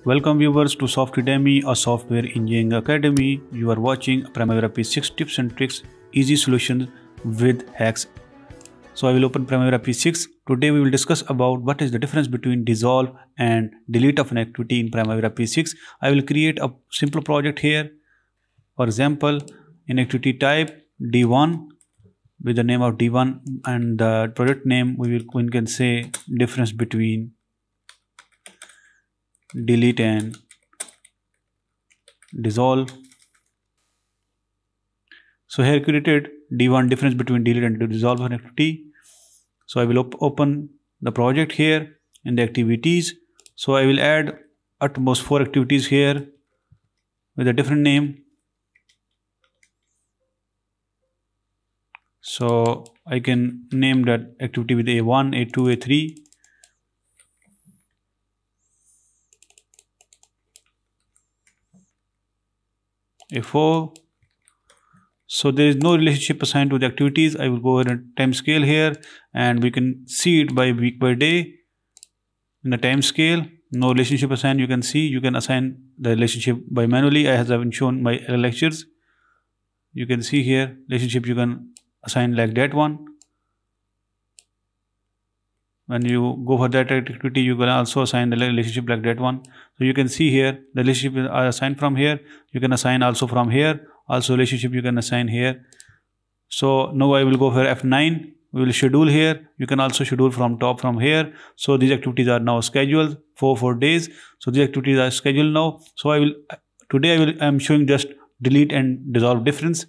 Welcome viewers to Software a software engineering academy. You are watching Primavera P6 tips and tricks, easy solutions with hacks. So I will open Primavera P6. Today we will discuss about what is the difference between dissolve and delete of an activity in Primavera P6. I will create a simple project here. For example, in activity type D1 with the name of D1 and the project name we can say difference between delete and dissolve. So here created D1 difference between delete and dissolve an activity. So I will open the project here in the activities. So I will add at most 4 activities here with a different name. So I can name that activity with A1, A2, A3. A4. So there is no relationship assigned to the activities. I will go ahead and time scale here and we can see it by week by day in the time scale. No relationship assigned. You can see you can assign the relationship by manually as I have shown my lectures. You can see here relationship you can assign like that one. When you go for that activity, you can also assign the relationship like that one. So you can see here the relationship are assigned from here. You can assign also from here. Also relationship you can assign here. So now I will go for F9. We will schedule here. You can also schedule from top from here. So these activities are now scheduled for 4 days. So these activities are scheduled now. So I am showing just delete and dissolve difference.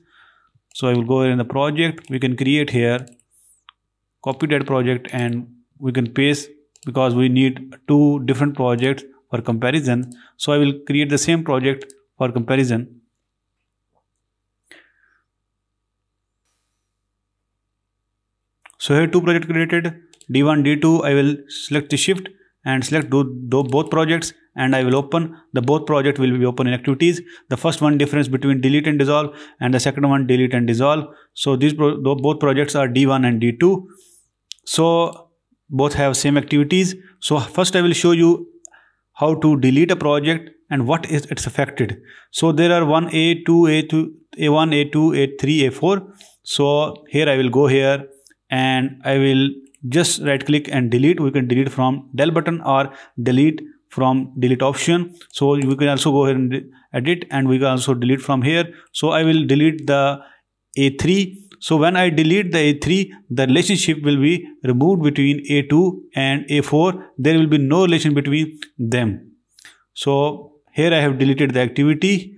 So I will go here in the project. We can create here, copy that project and we can paste because we need 2 different projects for comparison. So I will create the same project for comparison. So here 2 projects created, D1, D2. I will select the shift and select both projects and I will open. The both project will be open in activities. The first one difference between delete and dissolve and the second one delete and dissolve. So these both projects are D1 and D2. So both have same activities. So first I will show you how to delete a project and what is it's affected. So there are A1, A2, A3, A4. So here I will go here and I will just right click and delete. We can delete from del button or delete from delete option. So we can also go ahead and edit and we can also delete from here. So I will delete the A3. So when I delete the A3, the relationship will be removed between A2 and A4. There will be no relation between them. So here I have deleted the activity.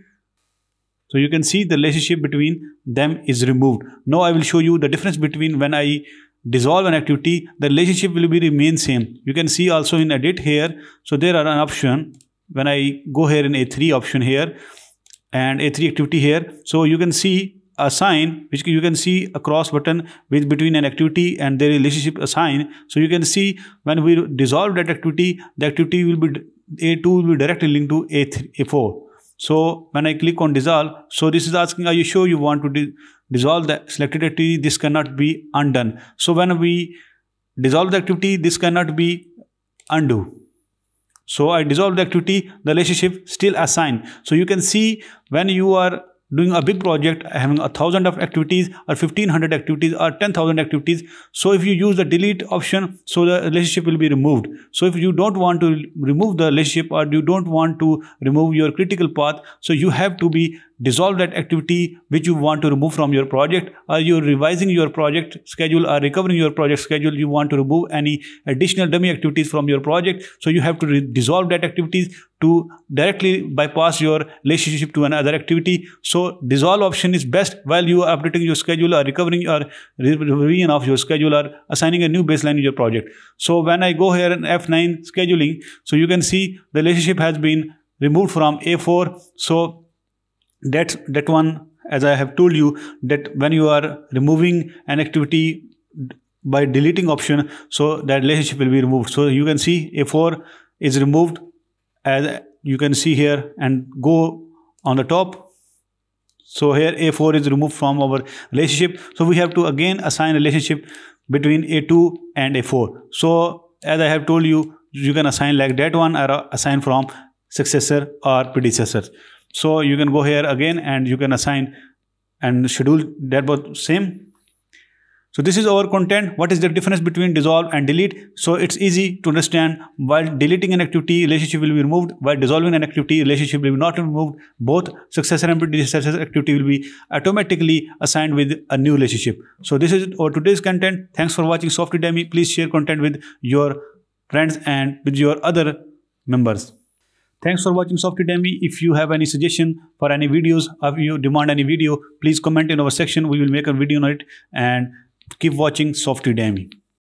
So you can see the relationship between them is removed. Now I will show you the difference between when I dissolve an activity, the relationship will be remain same. You can see also in edit here. So there are an option when I go here in A3 option here and A3 activity here. So you can see a sign which you can see a cross button with between an activity and their relationship assign. So you can see when we dissolve that activity, the activity will be A2 will be directly linked to A4. So when I click on dissolve, so this is asking, are you sure you want to dissolve the selected activity? This cannot be undone. So when we dissolve the activity, this cannot be undo. So I dissolve the activity, the relationship still assigned. So you can see when you are doing a big project having 1,000 of activities or 1,500 activities or 10,000 activities. So if you use the delete option, so the relationship will be removed. So if you don't want to remove the relationship or you don't want to remove your critical path, so you have to be dissolve that activity which you want to remove from your project, or you're revising your project schedule or recovering your project schedule. You want to remove any additional dummy activities from your project. So you have to dissolve that activities to directly bypass your relationship to another activity. So dissolve option is best while you are updating your schedule or recovering or revision of your schedule or assigning a new baseline in your project. So when I go here in F9 scheduling, so you can see the relationship has been removed from A4. So that one, as I have told you, that when you are removing an activity by deleting option, so that relationship will be removed. So you can see A4 is removed as you can see here and go on the top. So here A4 is removed from our relationship. So we have to again assign relationship between A2 and A4. So as I have told you, you can assign like that one or assign from successor or predecessor. So you can go here again and you can assign and schedule that both same. So this is our content. What is the difference between dissolve and delete? So it's easy to understand. While deleting an activity, relationship will be removed. While dissolving an activity, relationship will be not removed. Both successor and predecessor activity will be automatically assigned with a new relationship. So this is our today's content. Thanks for watching Softy-Demy. Please share content with your friends and with your other members. Thanks for watching Softy-Demy. If you have any suggestion for any videos, or you demand any video, please comment in our section. We will make a video on it. And keep watching Softy-Demy.